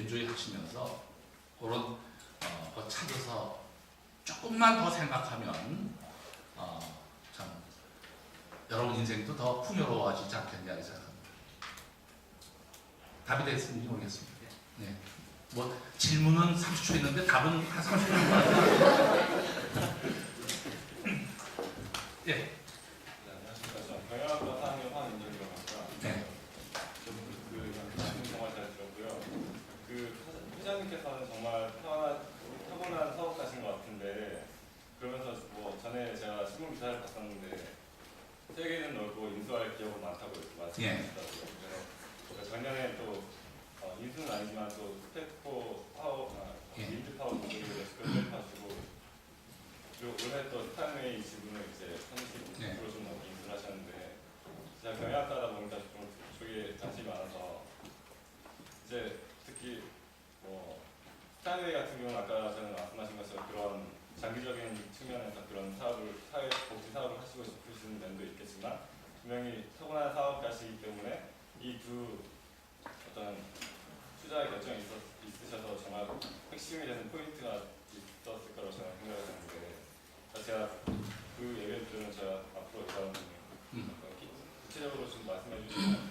엔조이 하시면서 그런 거 찾아서 조금만 더 생각하면 참 여러분 인생도 더 풍요로워지지 않겠냐 생각합니다. 답이 됐는지 모르겠습니다. 네. 뭐 질문은 30초 있는데 답은 한 30초 있는 예. 네, 안녕하십니까. 경영학과 4학년 황인정이라고 합니다. 네. 말씀 정말 잘 들었고요. 회장님께서는 정말 타고난 사업가신 것 같은데, 그러면서 뭐 전에 제가 신문 기사를 봤었는데 세계는 넓고 인수할 기업은 많다고 말씀하셨더라고요. 그래서 작년에 또 인수는 아니지만 또 스페코 파워, 윈드파워 공급을 스페이하시고, 그리고 올해 또 스타일웨이 지분을 이제 30% 좀 넘게 인수를 하셨는데, 제가 경영학과다 보니까 좀 그쪽에 관심이 많아서 이제 특히 뭐 스타일웨이 같은 경우는 아까 저는 말씀하신 것처럼 그런 장기적인 측면에서 그런 사업을 사회 복지 사업을 하시고 싶으신 면도 있겠지만 분명히 타고난 사업가시기 때문에 이 두 어떤 투자의 결정이 있으셔서 정말 핵심이 되는 포인트가 있었을 거라고 저는 생각을 하는데, 제가 그 예를 들면 제가 앞으로 이런 구체적으로 좀 말씀해 주시면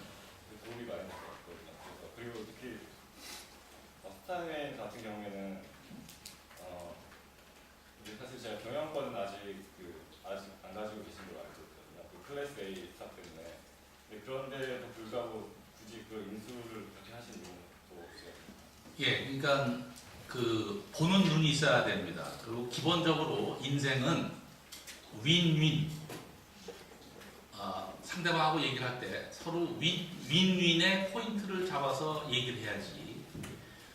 도움이 많이 될 것 같거든요. 그리고 특히 스타일웨이 같은 경우에는 이제 사실 제가 경영권은 아직 안 가지고 계신 걸로 알고 있거든요. 그 클래스 A 스타 때문에. 그런데도 불구하고 굳이 그 인수를 그렇게 하신 이유도 혹시? 예, 그러니까 그 보는 눈이 있어야 됩니다. 그리고 기본적으로 인생은 윈윈. 상대방하고 얘기를 할 때 서로 윈윈의 포인트를 잡아서 얘기를 해야지.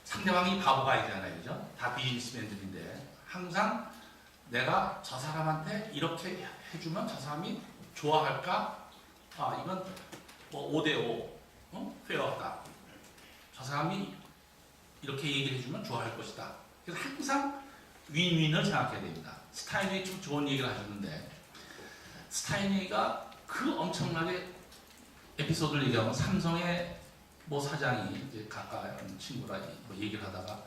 상대방이 바보가 아니잖아요, 그죠? 다 비즈니스맨들인데 항상 내가 저 사람한테 이렇게 해주면 저 사람이 좋아할까? 이건 뭐 5대5 페어하다. 저 사람이 이렇게 얘기를 해주면 좋아할 것이다. 그래서 항상 윈윈을 생각해야 됩니다. 스타인이 좀 좋은 얘기를 하셨는데, 스타인이가 그 엄청나게 에피소드를 얘기하면 삼성의 모 사장이 이제 가까운 친구라 뭐 얘기를 하다가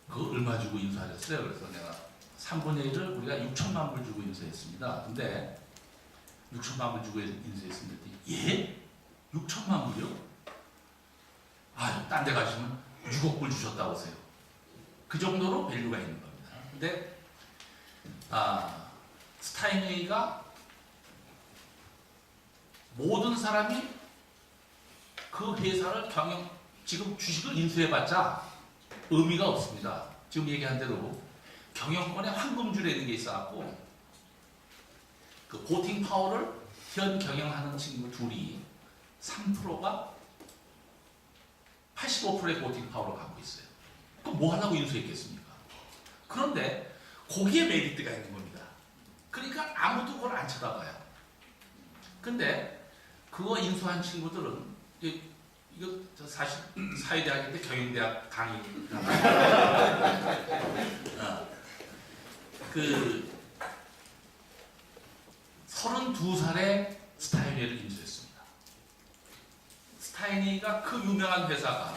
그거 얼마 주고 인수하셨어요? 그래서 내가 3분의 1을 우리가 6천만 불 주고 인수했습니다. 근데 6천만 불 주고 인수했습니다. 예? 6천만 불이요? 딴 데 가시면 6억 불 주셨다고 하세요. 그 정도로 밸류가 있는 겁니다. 근데 스타인웨이가 모든 사람이 그 회사를 지금 주식을 인수해봤자 의미가 없습니다. 지금 얘기한 대로 경영권에 황금줄이라는 게 있어갖고 그 보팅 파워를 현 경영하는 친구 둘이 3%가 85%의 보팅 파워를 갖고 있어요. 그럼 뭐 하려고 인수했겠습니까? 그런데 거기에 메리트가 있는 겁니다. 그러니까 아무도 그걸 안 쳐다봐요. 근데 그거 인수한 친구들은 이거 사실 사회대학일 때 경영대학 강의 그 32살에 스타이니를 인수했습니다. 스타이니가 그 유명한 회사가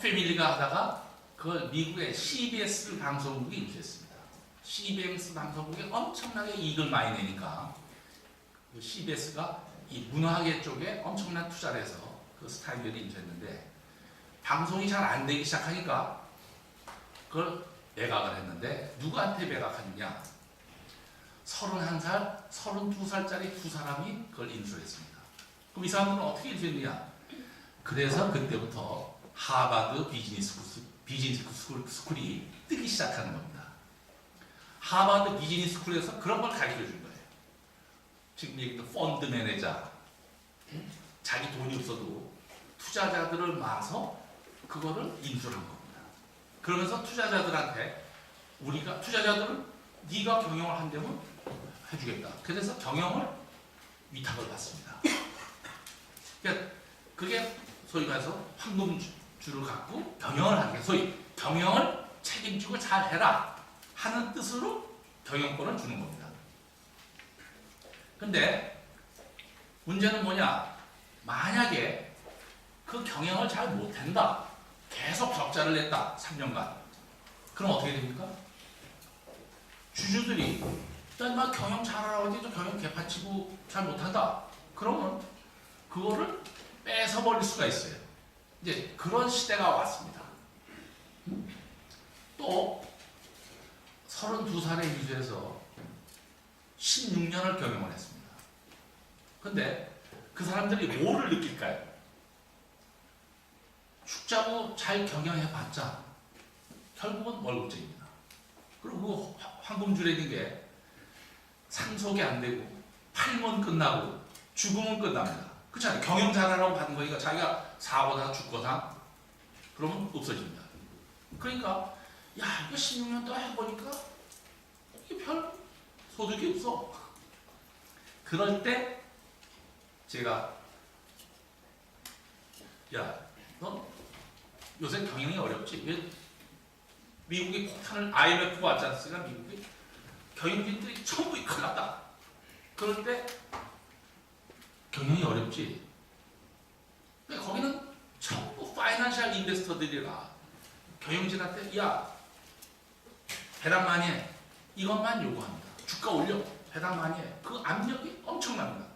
패밀리가 하다가 그걸 미국의 CBS 방송국이 인수했습니다. CBS 방송국이 엄청나게 이익을 많이 내니까 CBS가 이 문화계 쪽에 엄청난 투자를 해서 그 스타일을 인수했는데, 방송이 잘 안 되기 시작하니까 그걸 매각을 했는데, 누구한테 매각하느냐? 31살, 32살짜리 두 사람이 그걸 인수를 했습니다. 그럼 이 사람들은 어떻게 인수했느냐? 그래서 그때부터 하버드 비즈니스 스쿨이 뜨기 시작하는 겁니다. 하버드 비즈니스 스쿨에서 그런 걸 가르쳐 준 거예요. 지금 얘기했던 펀드 매니저, 자기 돈이 없어도 투자자들을 모아서 그거를 인수를 한 겁니다. 그러면서 투자자들한테 투자자들은 네가 경영을 한다면 해주겠다. 그래서 경영을 위탁을 받습니다. 그러니까 그게 소위 말해서 황금줄을 갖고 경영을 하는 게, 소위 경영을 책임지고 잘 해라 하는 뜻으로 경영권을 주는 겁니다. 근데 문제는 뭐냐? 만약에 그 경영을 잘 못한다. 계속 적자를 냈다. 3년간. 그럼 어떻게 됩니까? 주주들이 막 경영 잘하라고 했더니 경영 개판치고 잘 못한다. 그러면 그거를 뺏어버릴 수가 있어요. 이제 그런 시대가 왔습니다. 또 32살에 이주해서 16년을 경영을 했습니다. 근데 그 사람들이 뭐를 느낄까요? 축자고 잘 경영해봤자 결국은 월급쟁입니다. 그리고 황금줄에는 게 상속이 안 되고 팔면 끝나고 죽으면 끝납니다. 그렇잖아요. 경영 잘하라고 받은 거니까 자기가 사고다 죽거나 그러면 없어집니다. 그러니까 야 이거 16년 동안 해보니까 이게 별 소득이 없어. 그럴 때 제가 야 너 요새 경영이 어렵지? 왜 미국이 폭탄을 IMF가 왔지 않습니까? 미국이 경영진들이 전부 큰일 났다. 그럴 때 경영이 어렵지. 근데 거기는 전부 파이낸셜 인베스터들이라 경영진한테 야 배당 많이 해. 이것만 요구합니다. 주가 올려. 배당 많이 해. 그 압력이 엄청납니다.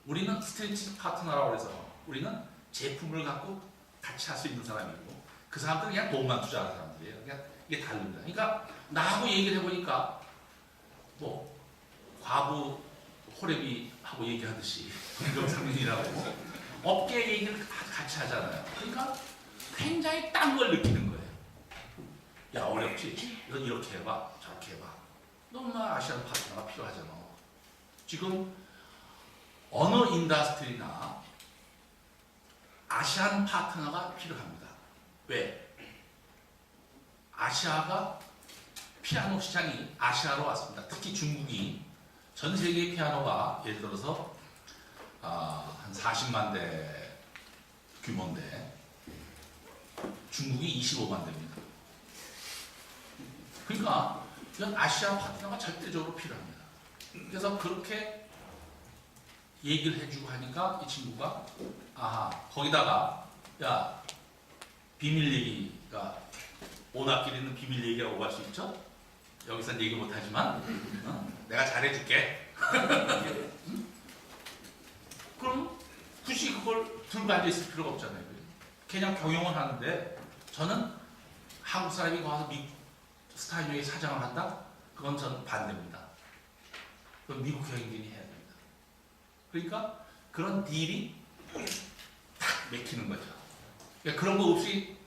우리는 스트레이트 파트너라고 해서 우리는 제품을 갖고 같이 할 수 있는 사람이고 그 사람들은 그냥 돈만 투자하는 사람들이에요. 그냥 이게 다릅니다. 그러니까 나하고 얘기를 해보니까 뭐 과부 호래비하고 얘기하듯이 동병상련이라고 해서 업계 얘기를 같이 하잖아요. 그러니까 굉장히 딴 걸 느끼는 거예요. 야 어렵지? 이건 이렇게 해봐 저렇게 해봐. 너무나 아시안 파트너가 필요하잖아. 지금 어느 인더스트리나 아시안 파트너가 필요합니다. 왜? 아시아가 피아노 시장이 아시아로 왔습니다. 특히 중국이 전 세계 피아노가 예를 들어서 한 40만 대 규모인데 중국이 25만 대입니다. 그러니까 이건 아시아 파트너가 절대적으로 필요합니다. 그래서 그렇게 얘기를 해주고 하니까 이 친구가 아하 거기다가 야 비밀 얘기가 오나끼리는 비밀 얘기라고 할 수 있죠? 여기선 얘기 못하지만 내가 잘해줄게. 그럼 굳이 그걸 들고 앉아있을 필요가 없잖아요. 그냥 경영을 하는데 저는 한국 사람이 가서 미국 스타일웨이 사장을 한다? 그건 저는 반대입니다. 그건 미국 경영진이 해야 됩니다. 그러니까 그런 딜이 탁 맥히는 거죠. 그러니까 그런 거 없이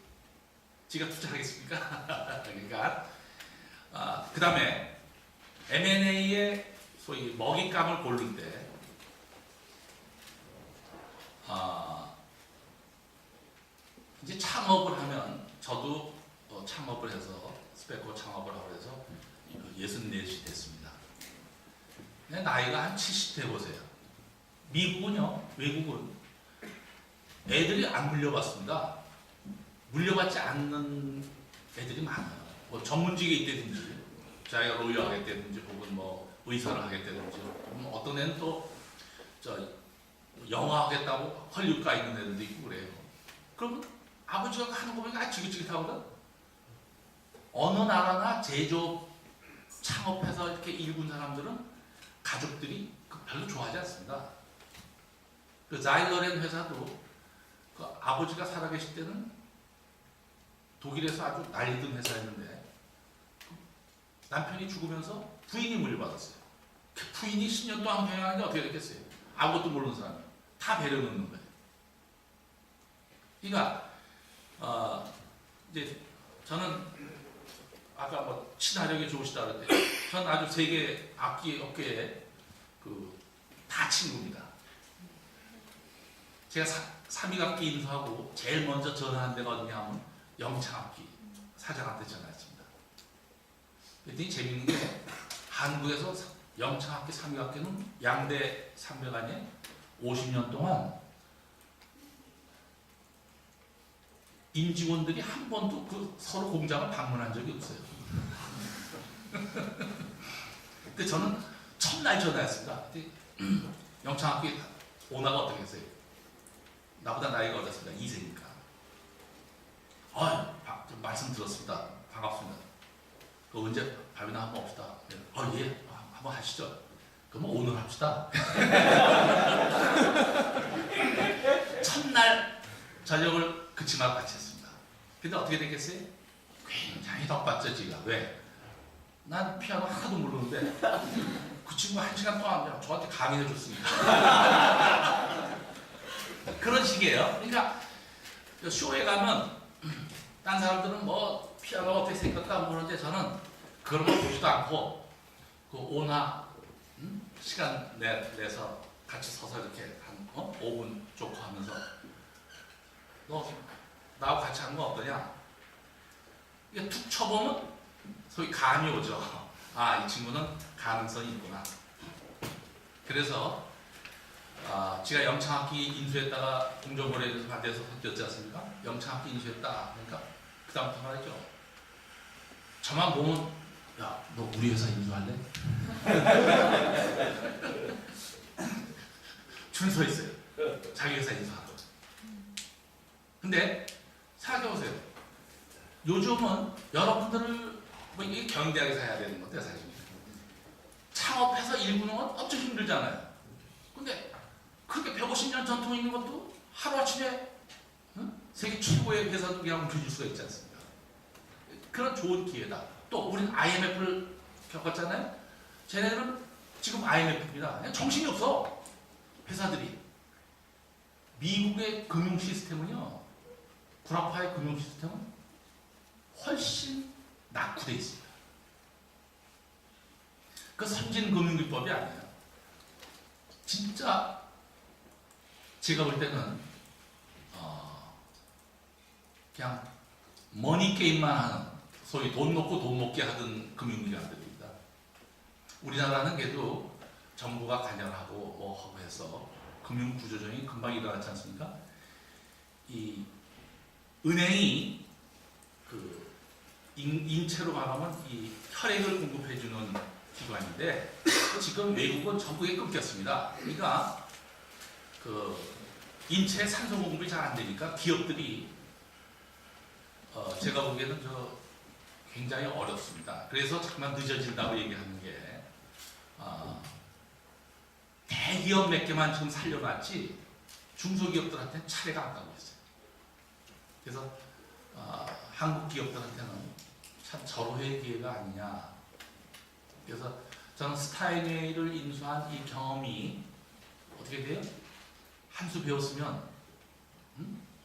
제가 투자하겠습니까? 그러니까 그 다음에 M&A의 소위 먹잇감을 고를 때 이제 창업을 하면 저도 창업을 해서 스페코 창업을 하고 해서 64이 됐습니다. 근데 나이가 한 70대 보세요. 미국은요, 외국은 애들이 안 물려받습니다. 물려받지 않는 애들이 많아요. 뭐 전문직에 있다든지, 자기가 로이어 하겠다든지, 혹은 뭐 의사를 하겠다든지, 어떤 애는 또 영화 하겠다고 헐리우드 가 있는 애들도 있고 그래요. 그러면 아버지가 하는 거 보니까 지긋지긋하거든. 어느 나라나 제조업 창업해서 이렇게 일군 사람들은 가족들이 별로 좋아하지 않습니다. 그 자이거렌 회사도 그 아버지가 살아계실 때는 독일에서 아주 난리던 회사였는데 남편이 죽으면서 부인이 물려받았어요. 그 부인이 10년 동안 경영하는데 어떻게 됐겠어요? 아무것도 모르는 사람이 다 배려놓는 거예요. 그러니까 이제 저는 아까 뭐 친화력이 좋으시다 그랬는데 저는 아주 세계 악기 업계에 다 친구입니다. 제가 3위학기 인수하고 제일 먼저 전화한 데가 어디냐 하면 영창악기 사장한테 전화했습니다. 그랬더니 재밌는 게 한국에서 영창악기 3위학기는 양대 산맥아니에 50년 동안 임직원들이 한 번도 그 서로 공장을 방문한 적이 없어요. 근데 저는 첫날 전화했습니다. 영창학교 오나가 어떻게 했어요? 나보다 나이가 어렸습니다. 2세니까. 말씀 들었습니다. 반갑습니다. 그 언제 밥이나 한번 합시다. 예, 한번 하시죠. 그럼 오늘 합시다. 첫날 저녁을 그 친구하고 같이 했습니다. 근데 어떻게 됐겠어요? 굉장히 덕받죠, 지가. 왜? 난 피아노 하나도 모르는데 그 친구가 1시간 동안 저한테 강의해 줬으니까. 그런 식이에요. 그러니까 쇼에 가면 딴 사람들은 뭐 피아노가 어떻게 생겼다 모르는데 저는 그런 거 보지도 않고 그 오나 시간 내서 같이 서서 이렇게 한 5분 쪼고 하면서 너 나하고 같이 하는 거 어떠냐? 이게 툭 쳐보면 소위 감이 오죠. 아, 이 친구는 가능성이 있구나. 그래서 제가 영창학기 인수했다가 공정거래에서 반대해서 뛰었지 않습니까? 영창학기 인수했다. 그러니까 그 다음부터 말이죠. 저만 보면 야, 너 우리 회사 인수할래? 줄 서 있어요. 자기 회사 인수하고. 근데 생각해보세요. 요즘은 여러분들을 뭐 이게 경희대학에서 해야 되는 건데 사실 창업해서 일구는 건 엄청 힘들잖아요. 근데 그렇게 150년 전통 있는 것도 하루아침에 세계 최고의 회사도 그냥 움켜쥘 수가 있지 않습니까? 그런 좋은 기회다. 또 우리는 IMF를 겪었잖아요. 쟤네들은 지금 IMF입니다. 그냥 정신이 없어. 회사들이. 미국의 금융 시스템은요. 구라파의 금융 시스템은 훨씬 낙후되어 있습니다. 그 선진 금융기법이 아니에요. 진짜 제가 볼 때는 그냥 머니 게임만 하는 소위 돈 놓고 돈 먹게 하던 금융기관들입니다. 우리나라는 그래도 정부가 관여하고 뭐 하고 해서 금융 구조조정이 금방 일어났지 않습니까? 이 은행이 그 인체로 말하면 이 혈액을 공급해주는 기관인데 지금 외국은 전국에 끊겼습니다. 그러니까 그 인체 산소 공급이 잘 안 되니까 기업들이 제가 보기에는 굉장히 어렵습니다. 그래서 잠깐 늦어진다고 얘기하는 게 대기업 몇 개만 지금 살려놨지 중소기업들한테는 차례가 안 가고 있어요. 그래서 한국 기업들한테는 참 절호의 기회가 아니냐. 그래서 저는 스타인웨이를 인수한 이 경험이 어떻게 돼요? 한 수 배웠으면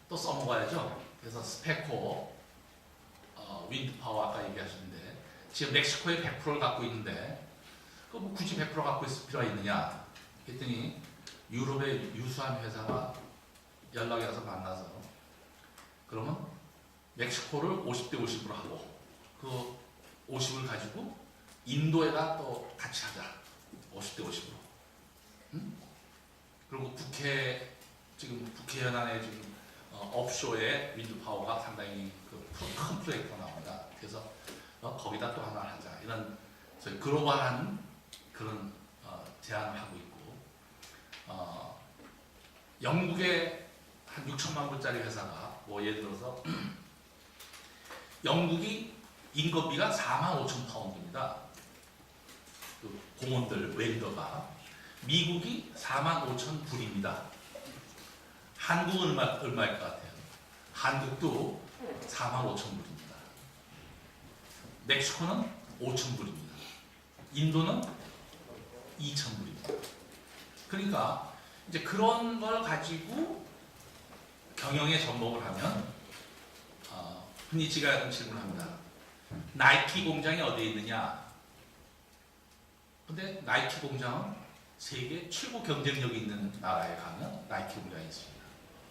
또 써먹어야죠. 그래서 스페코, 윈드파워 아까 얘기하셨는데 지금 멕시코에 100%를 갖고 있는데 그 뭐 굳이 100% 갖고 있을 필요가 있느냐 했더니 유럽의 유수한 회사가 연락이 와서 만나서 그러면 멕시코를 50대 50으로 하고 그 50을 가지고 인도에다 또 같이 하자. 50대 50으로. 그리고 지금 국회 현안에 지금 업쇼에 윈드파워가 상당히 큰 프로젝트가 나옵니다. 그래서 거기다 또 하나 하자. 이런 글로벌한 그런 제안을 하고 있고 영국의 한 6천만 불짜리 회사가 뭐 예를 들어서 영국이 인건비가 4만 5천 파운드입니다. 그 공원들 웰더가 미국이 4만 5천 불입니다. 한국은 얼마일 것 같아요? 한국도 4만 5천 불입니다. 멕시코는 5천 불입니다. 인도는 2천 불입니다. 그러니까 이제 그런 걸 가지고 경영에 접목을 하면 흔히 제가 이런 질문을 합니다. 나이키 공장이 어디에 있느냐? 근데 나이키 공장은 세계 최고 경쟁력이 있는 나라에 가면 나이키 공장이 있습니다.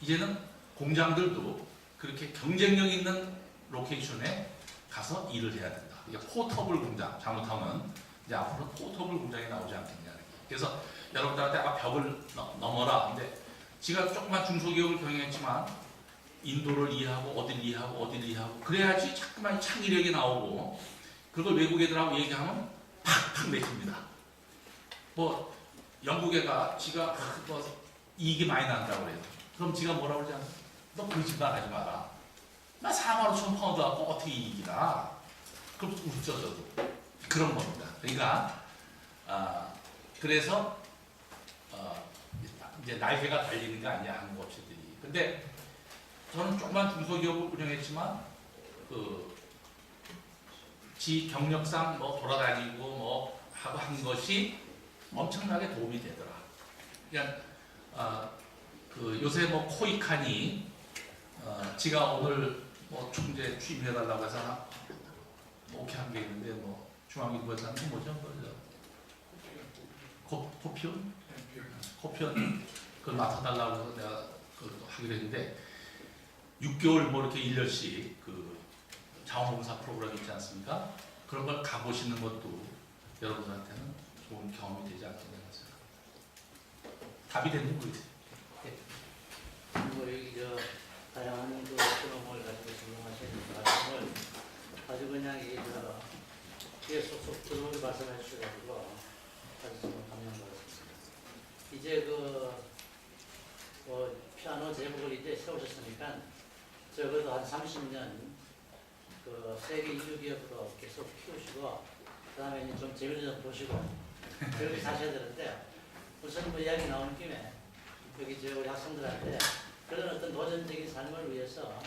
이제는 공장들도 그렇게 경쟁력 있는 로케이션에 가서 일을 해야 된다. 이게 포터블 공장, 잘못하면 이제 앞으로 포터블 공장이 나오지 않겠냐. 그래서 여러분들한테 아까 벽을 넘어라. 근데 제가 조그만 중소기업을 경영했지만 인도를 이해하고 어디를 이해하고 그래야지 자꾸만 창의력이 나오고 그걸 외국 애들하고 얘기하면 팍팍 맥힙니다. 뭐 영국 애가 지가 뭐 이익이 많이 난다고 그래요. 그럼 지가 뭐라고 그러지 않아요? 너 거짓말 하지 마라. 나 4만 5천 3,000파운드 갖고 어떻게 이기나? 그럼 웃죠, 저도. 그런 겁니다. 그러니까, 그래서, 이제 날개가 달리는 게 아니야, 한국 업체들이. 근데 저는 조그만 중소기업을 운영했지만, 지 경력상 뭐 돌아다니고 뭐 하고 한 것이 엄청나게 도움이 되더라. 그냥, 요새 뭐 코이칸이, 지가 오늘 뭐 총재 취임해달라고 해서 오케이 한 게 있는데 뭐 중앙일보에서 하는 게 뭐죠? 코피온? 코피온 그걸 맡아달라고 해서 내가 그걸 하기로 했는데 6개월 뭐 이렇게 1년씩 그 자원봉사 프로그램 있지 않습니까? 그런 걸 가보시는 것도 여러분들한테는 좋은 경험이 되지 않겠나 생각합니다. 답이 되는 거지. 뭐 여기 다양한 그 경험을 가지고 질문하시는 말씀을 아주 그냥 이게 속속 들어오게 말씀해 주셔가지고 아주 정말 감명받았습니다. 이제 피아노 제목을 이제 세우셨으니까 적어도 한 30년 세계 2주 기업으로 계속 키우시고 그 다음에 이제 좀 재미를 좀 보시고 그렇게 사셔야 되는데 우선 뭐 이야기 나오는 김에 여기 우리 학생들한테 그런 어떤 도전적인 삶을 위해서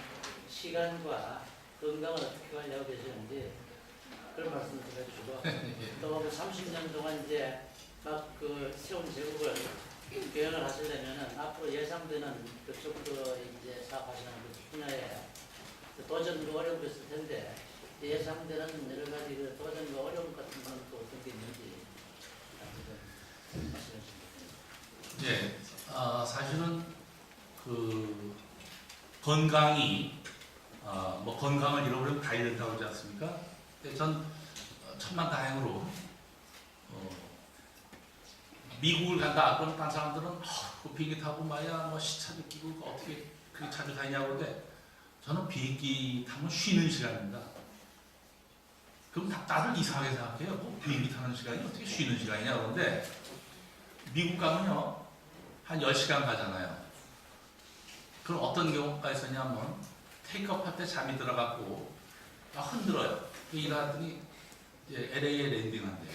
시간과 건강을 어떻게 관리하고 계시는지 그런 말씀을 좀 해주시고 또 30년 동안 이제 막 세운 제국을 개혁을 하시려면은 앞으로 예상되는 그쪽도 이제 사업하시는 그 분야에 도전과 어려움도 있을 텐데 예상되는 여러 가지 그 도전과 어려움 같은 건 또 어떤 게 있는지 말씀해 주시면. 예, 사실은 건강이 뭐 건강을 잃어버리면 다 잃는다고 하지 않습니까? 근데 전 천만다행으로 미국을 간다 그러면 딴 사람들은 그 비행기 타고 말이야 뭐 시차 느끼고 어떻게 그렇게 자주 다니냐고 그러는데 저는 비행기 타면 쉬는 시간입니다. 그럼 다들 이상하게 생각해요. 뭐 비행기 타는 시간이 어떻게 쉬는 시간이냐 그러는데 미국 가면요 한 10시간 가잖아요. 그럼 어떤 경우가 있었냐면 테이크업 할 때 잠이 들어갖고 흔들어요. 일하더니 이제 LA에 랜딩한대요.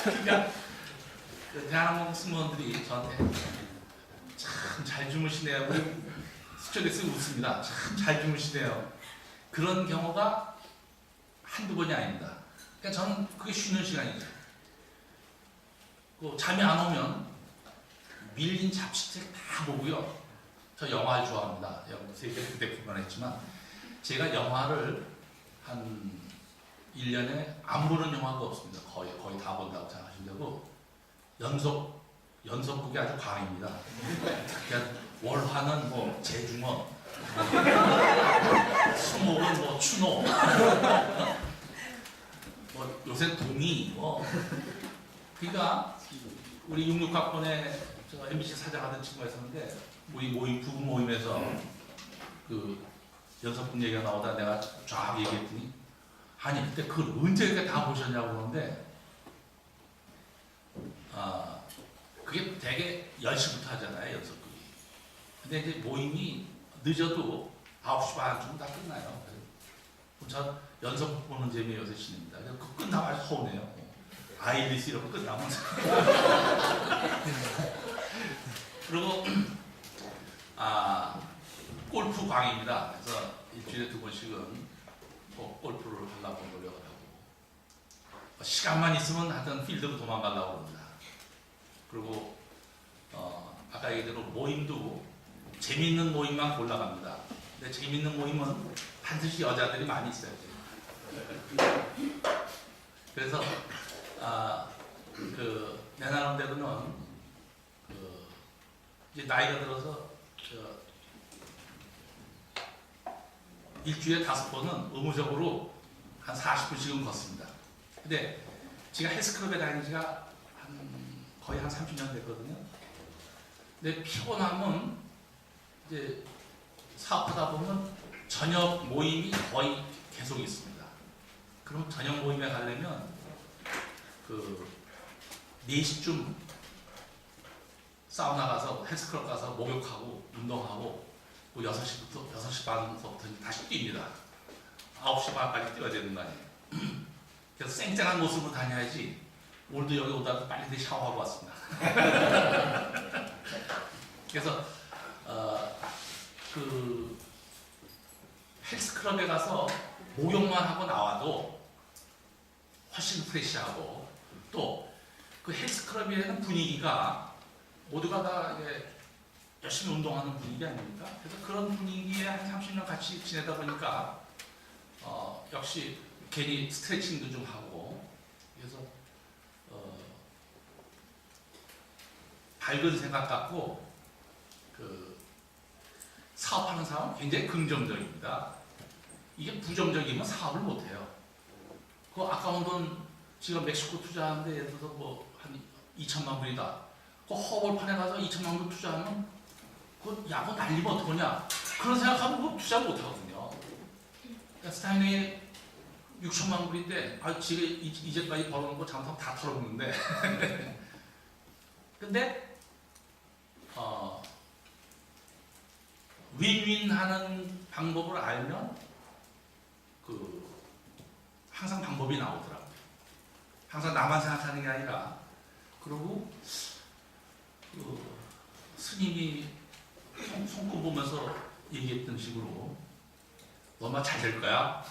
그러니까 대한항공 승무원들이 저한테 참 잘 주무시네요. 스튜어디스 웃습니다. 참 잘 주무시네요. 그런 경우가 한두 번이 아닙니다. 그러니까 저는 그게 쉬는 시간이죠. 잠이 안 오면 밀린 잡지책 다 보고요. 저 영화를 좋아합니다. 세계 휴대폰만 했지만 제가 영화를 한 1년에 안 보는 영화가 없습니다. 거의 다 본다고 생각하시려고 연속극이 아주 강입니다. 그러니까 월화는 뭐 재중원, 수목은 뭐 추노, 뭐 요새 동이 그러니까 우리 66학번에 제가 MBC 사장하던 친구가 있었는데 부부 모임에서 연속극 얘기가 나오다 내가 쫙 얘기했더니 아니 그때 그걸 언제 이렇게 다 보셨냐고 그러는데 그게 되게 10시부터 하잖아요 연속극이. 근데 이제 모임이 늦어도 9시 반쯤 다 끝나요. 전 연속극 보는 재미 요새 신입니다. 그 끝나면 아주 서운해요. 아이리스 이런 거 끝나면 그리고 골프 광입니다. 그래서 일주일에 2번씩은 꼭 골프를 하려고 노력을 하고 시간만 있으면 하여튼 필드로 도망가려고 합니다. 그리고 아까 얘기대로 모임도 재밌는 모임만 골라갑니다. 근데 재밌는 모임은 반드시 여자들이 많이 있어야죠. 그래서 내 나름대로는 이제 나이가 들어서 일주일에 5번은 의무적으로 한 40분씩은 걷습니다. 근데 제가 헬스클럽에 다닌 지가 거의 한 30년 됐거든요. 근데 피곤하면 이제 사업하다 보면 저녁 모임이 거의 계속 있습니다. 그럼 저녁 모임에 가려면 4시쯤 사우나 가서 헬스클럽 가서 목욕하고 운동하고 그 6시 반부터 다시 뜁니다. 9시 반까지 뛰어야 되는 거 아니에요. 그래서 쌩쌩한 모습으로 다녀야지. 오늘도 여기 오다가 빨리 샤워하고 왔습니다. 그래서 그 헬스클럽에 가서 목욕만 하고 나와도 훨씬 프레시하고 또 그 헬스클럽이라는 분위기가 모두가 다 열심히 운동하는 분위기 아닙니까? 그래서 그런 분위기에 한 30년 같이 지내다 보니까 역시 괜히 스트레칭도 좀 하고 그래서 밝은 생각 갖고 그 사업하는 사람은 굉장히 긍정적입니다. 이게 부정적이면 사업을 못해요. 그 아까운 돈 지금 멕시코 투자하는데 예를 들어서 뭐 한 2천만 불이다. 그 허벌판에 가서 2천만 불 투자하면 그 야구 날리면 어떡하냐. 그런 생각하면 뭐 투자 못하거든요. 그러니까 스타인이 6천만 불인데 지금 이제까지 벌어놓은 거 잘못하면 다 털어먹는데 근데 윈윈하는 방법을 알면 항상 방법이 나오더라고요. 항상 나만 생각하는 게 아니라 그리고 스님이 손금 보면서 얘기했던 식으로 너 아마 잘 될 거야.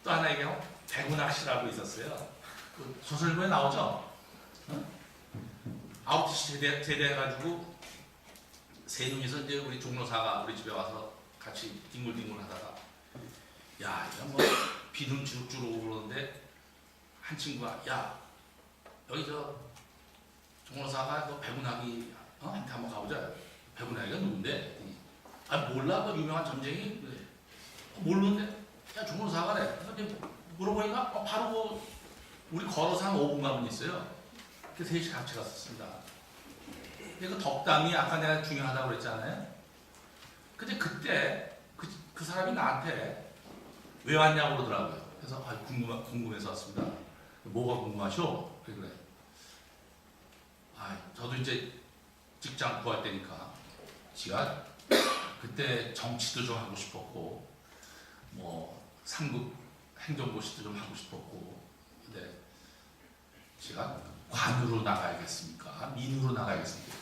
또 하나 얘기하고 배구낚시라고 있었어요. 그 조선일보에 나오죠. 아웃시 제대해가지고 세 명이서 이제 우리 종로사가 우리 집에 와서 같이 뒹굴뒹굴 하다가 야 이거 뭐 비는 주룩주룩 오고 그러는데 한 친구가 야 여기 저 종로사가 너 배구나기 한테 한번 가보자. 배구나기가 누군데? 아 몰라 그 유명한 점쟁이? 그래. 모르는데 야 종로사가래. 근데 물어보니까 바로 뭐 우리 걸어서 한 5분 가면 있어요. 그래서 셋이 같이 갔었습니다. 그 덕담이 아까 내가 중요하다고 그랬잖아요. 근데 그때 그 사람이 나한테 왜 왔냐고 그러더라고요. 그래서 궁금해서 왔습니다. 뭐가 궁금하셔? 그래. 저도 이제 직장 구할 때니까 지가 그때 정치도 좀 하고 싶었고 뭐 상급 행정고시도 좀 하고 싶었고 근데 제가 관으로 나가야겠습니까? 민으로 나가야겠습니까?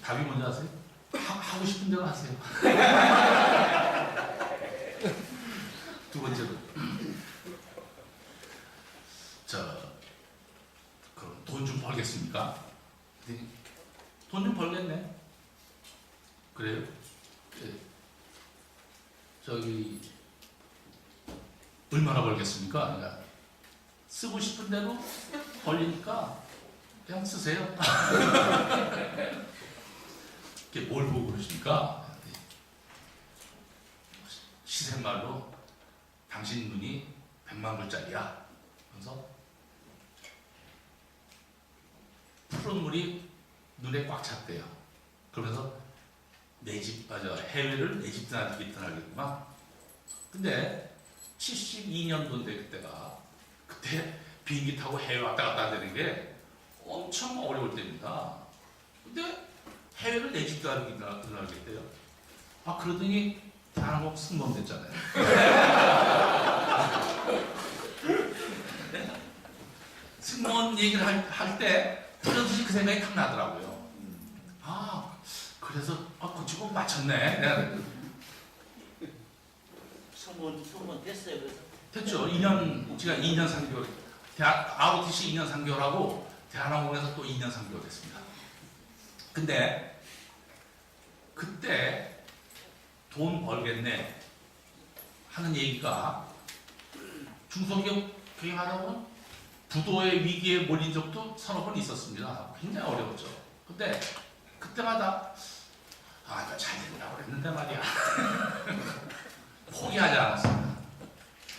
답이 뭔지 아세요? 하고 싶은 대로 하세요. 두 번째로 그럼 돈 좀 벌겠습니까? 돈 좀 벌겠네. 그래요? 네. 얼마나 벌겠습니까? 그러니까 쓰고 싶은 대로 벌리니까 그냥 쓰세요. 이게 뭘 보고 그러십니까? 시샘말로 당신 눈이 100만 불짜리야. 그래서 푸른 물이 눈에 꽉 찼대요. 그러면서 해외를 내 집 떠나겠구만. 근데 72년도인데 그때 비행기 타고 해외 왔다 갔다 되는 게 엄청 어려울 때입니다. 근데 해외를 내 집 떠나겠대요. 그러더니 대한항공 승무원 됐잖아요. 승무원 얘기를 할 때 뿌려듯이 그 생각이 탁 나더라고요. 그래서 그 직업 맞췄네. 승무원 됐어요. 그래서 됐죠. 제가 2년 3개월 ROTC 2년 3개월하고 대한항공에서 또 2년 3개월 됐습니다. 근데 그때 돈 벌겠네 하는 얘기가 중소기업 경영하다 보면 부도의 위기에 몰린 적도 서너 번 있었습니다. 굉장히 어려웠죠. 근데 그때마다 나 잘 된다고 그랬는데 말이야. 포기하지 않았습니다.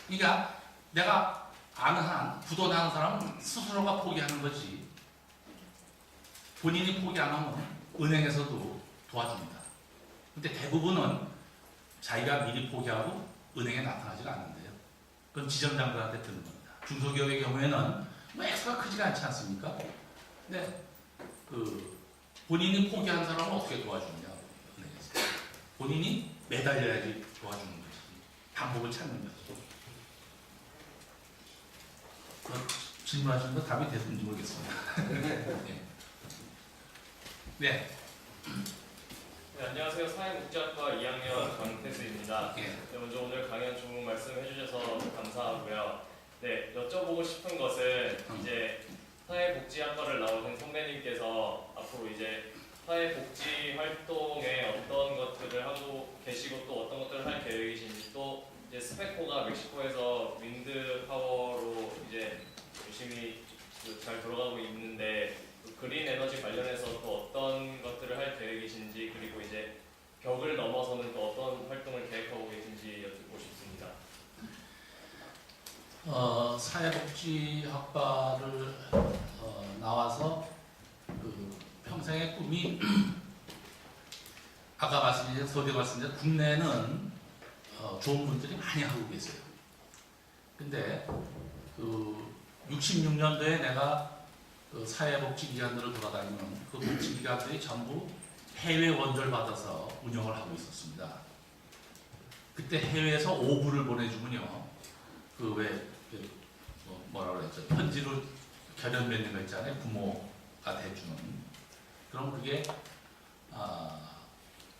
그러니까 내가 아는 한 부도 나는 사람은 스스로가 포기하는 거지 본인이 포기 안 하면 은행에서도 도와줍니다. 근데 대부분은 자기가 미리 포기하고 은행에 나타나지 않는데요. 그건 지점장들한테 듣는 겁니다. 중소기업의 경우에는 뭐 액수가 크지가 않지 않습니까? 근데 본인이 포기한 사람은 어떻게 도와주느냐. 본인이 매달려야지 도와주는 거지. 방법을 찾는 거지. 질문하시는 거 답이 됐는지 모르겠습니다. 네. 네. 네, 안녕하세요. 사회복지학과 2학년 강태수입니다. 예. 네, 먼저 오늘 강연 좋은 말씀 해주셔서 감사하고요. 네, 여쭤보고 싶은 것은 이제 사회복지학과를 나오신 선배님께서 앞으로 이제 사회복지 활동에 어떤 것들을 하고 계시고 또 어떤 것들을 할 계획이신지 또 이제 스페코가 멕시코에서 윈드 파워로 이제 열심히 잘 돌아가고 있는데 그린 에너지 관련해서 또 어떤 것들을 할 계획이신지 그리고 이제 벽을 넘어서는 또 어떤 활동을 계획하고 계신지 여쭙고 싶습니다. 사회복지학과를 나와서 그 평생의 꿈이 아까 말씀드린 서두에 말씀드린 국내는 좋은 분들이 많이 하고 계세요. 근데 그 66년도에 내가 그 사회복지기관들을 돌아다니는 그 복지기관들이 전부 해외 원조를 받아서 운영을 하고 있었습니다. 그때 해외에서 오부를 보내주면요, 뭐라 그랬죠? 편지로 결연 맺는 거 있잖아요. 부모가 대주는. 그럼 그게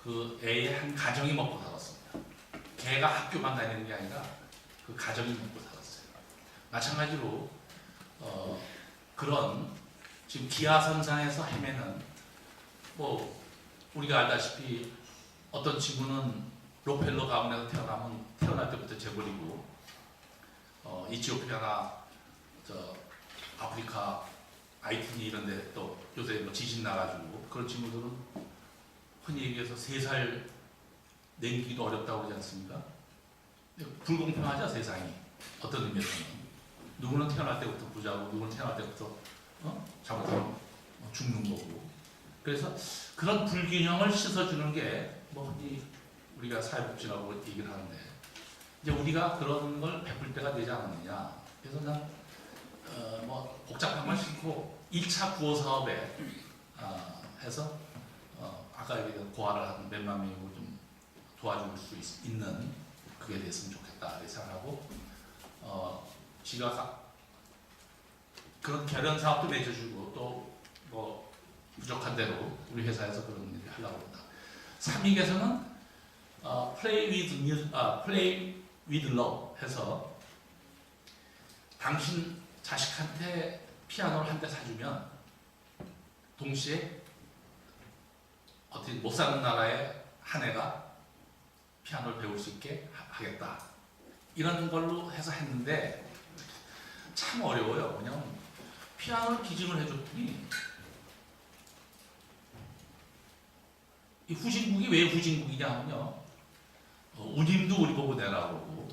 그 애의 한 가정이 먹고 살았습니다. 걔가 학교만 다니는 게 아니라 그 가정이 먹고 살았어요. 마찬가지로 그런 지금 기하선상에서 헤매는 뭐 우리가 알다시피 어떤 친구는 로펠러 가문에서 태어나면 태어날 때부터 재벌이고 이티오피아나 아프리카 아이티니 이런 데 또 요새 뭐 지진 나가지고 그런 친구들은 흔히 얘기해서 3살 내기도 어렵다고 그러지 않습니까? 불공평하죠, 세상이. 어떤 의미에서는. 누구는 태어날 때부터 부자고 누구는 태어날 때부터 잘못하면 죽는 거고. 그래서 그런 불균형을 씻어주는 게 뭐 흔히 우리가 사회복지라고 얘기를 하는데 이제 우리가 그런 걸 베풀 때가 되지 않았느냐. 그래서 난 뭐 복잡한 걸 싣고 1차 구호 사업에 해서 아까 얘기한 고아를 한 몇만 명이고 좀 도와줄 수 있는 그게 됐으면 좋겠다 이렇게 생각하고 지가 그런 결연 사업도 맺어주고 또 뭐 부족한 대로 우리 회사에서 그런 일을 하려고 합니다. 3위에서는 play with love 해서 당신 자식한테 피아노를 한 대 사주면 동시에 어떻게 못 사는 나라의 한 애가 피아노를 배울 수 있게 하겠다. 이런 걸로 해서 했는데 참 어려워요. 그냥 피아노를 기증을 해줬더니 이 후진국이 왜 후진국이냐 하면요. 운임도 우리 보고 내라고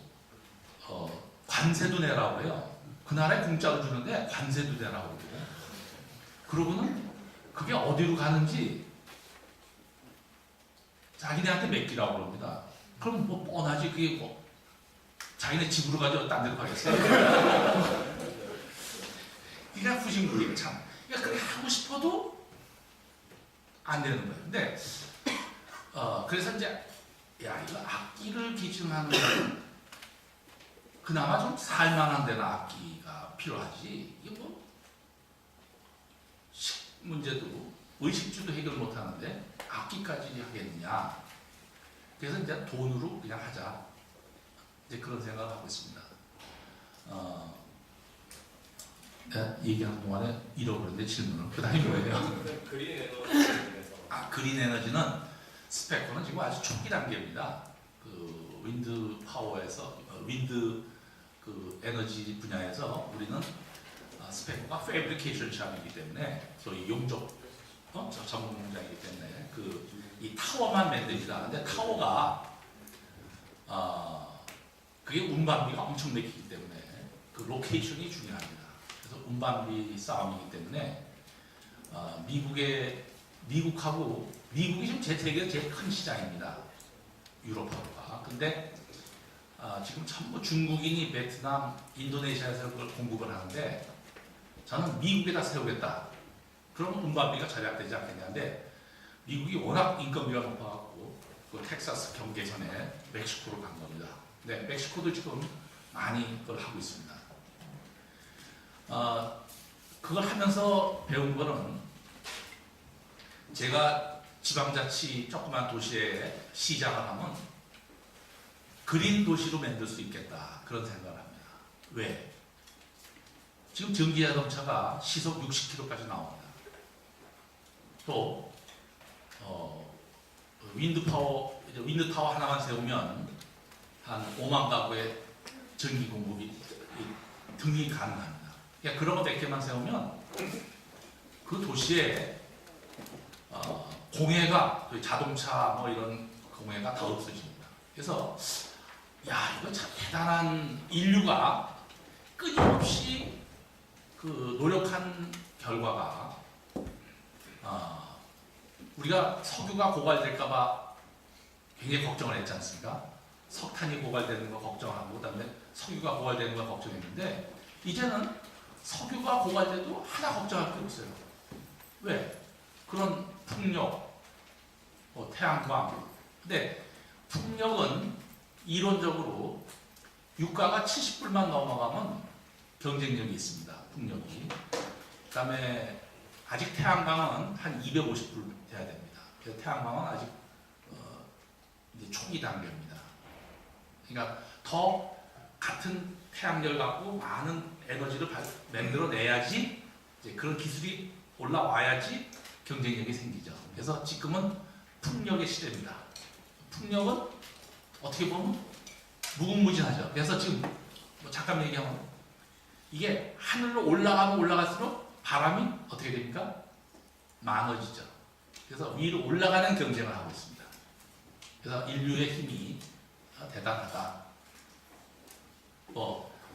그러고 관세도 내라고 해요. 그 나라에 공짜로 주는데 관세도 내라고 그러고 그러고는 그게 어디로 가는지 자기네한테 맡기라고 그럽니다. 그럼 뭐 뻔하지. 그게 뭐 자기네 집으로 가죠. 딴 데로 가겠어요. 그러니까 후진국이 참. 그러니까 그렇게 하고 싶어도 안 되는 거예요. 근데 그래서 이제 야 이거 악기를 기증하는 건 그나마 좀 살만한 데나 악기가 필요하지. 이게 뭐 문제도 의식주도 해결 못하는데 악기까지 하겠느냐. 그래서 이제 돈으로 그냥 하자. 이제 그런 생각을 하고 있습니다. 내가 얘기하는 동안에 잃어버렸는데 질문을. 그 다음에 뭐예요? 그린 에너지에서 그린 에너지는 스페코는 지금 아주 초기 단계입니다. 그 윈드 파워에서 윈드 그 에너지 분야에서 우리는 스페코가 패브리케이션 샵이기 때문에 소위 용접 전문 공장이기 때문에 이 타워만 만듭니다. 근데 타워가 그게 운반비가 엄청 맥히기 때문에 그 로케이션이 중요합니다. 그래서 운반비 싸움이기 때문에 미국하고 미국이 지금 세계에서 제일 큰 시장입니다. 유럽하고가. 근데 지금 전부 중국인이 베트남, 인도네시아에서 그걸 공급을 하는데 저는 미국에다 세우겠다. 그럼 운반비가 절약되지 않겠냐는데 미국이 워낙 인건비가 높아갖고 그 텍사스 경계선에 멕시코로 간 겁니다. 네, 멕시코도 지금 많이 그걸 하고 있습니다. 그걸 하면서 배운 거는 제가 지방자치 조그만 도시에 시작을 하면 그린 도시로 만들 수 있겠다 그런 생각을 합니다. 왜? 지금 전기자동차가 시속 60km까지 나옵니다. 또 윈드타워 하나만 세우면 한 5만 가구의 전기 공급이 등이 가능합니다. 그러니까 그런 거 100개만 세우면 그 도시에 공해가 자동차 뭐 이런 공해가 다 없어집니다. 그래서 야 이거 참 대단한 인류가 끊임없이 그 노력한 결과가 우리가 석유가 고갈될까봐 굉장히 걱정을 했지 않습니까? 석탄이 고갈되는 거 걱정하고 그다음에 석유가 고갈되는 거 걱정했는데 이제는 석유가 고갈돼도 하나 걱정할 게 없어요. 왜? 그런 풍력, 태양광. 근데 풍력은 이론적으로 유가가 70불만 넘어가면 경쟁력이 있습니다. 풍력이. 그다음에 아직 태양광은 한 250불 돼야 됩니다. 그래서 태양광은 아직 이제 초기 단계입니다. 그러니까 더 같은 태양열 갖고 많은 에너지를 만들어내야지 이제 그런 기술이 올라와야지 경쟁력이 생기죠. 그래서 지금은 풍력의 시대입니다. 풍력은 어떻게 보면 무궁무진하죠. 그래서 지금 뭐 잠깐 얘기하면 이게 하늘로 올라가면 올라갈수록 바람이 어떻게 됩니까? 많아지죠. 그래서 위로 올라가는 경쟁을 하고 있습니다. 그래서 인류의 힘이 대단하다.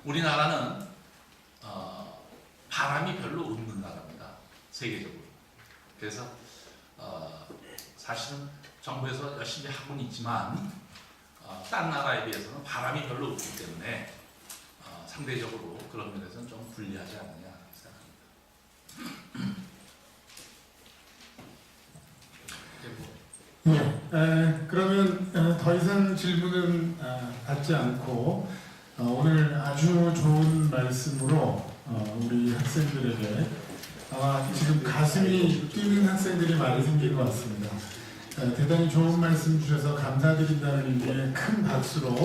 우리나라는 바람이 별로 없는 나라입니다. 세계적으로. 그래서 사실은 정부에서 열심히 하고는 있지만 딴 나라에 비해서는 바람이 별로 없기 때문에 상대적으로 그런 면에서는 좀 불리하지 않느냐 생각합니다. 그러면 더 이상 질문은 받지 않고 오늘 아주 좋은 말씀으로 우리 학생들에게 아마 지금 가슴이 뛰는 학생들이 많이 생긴 것 같습니다. 대단히 좋은 말씀 주셔서 감사드린다는 의미의 큰 박수로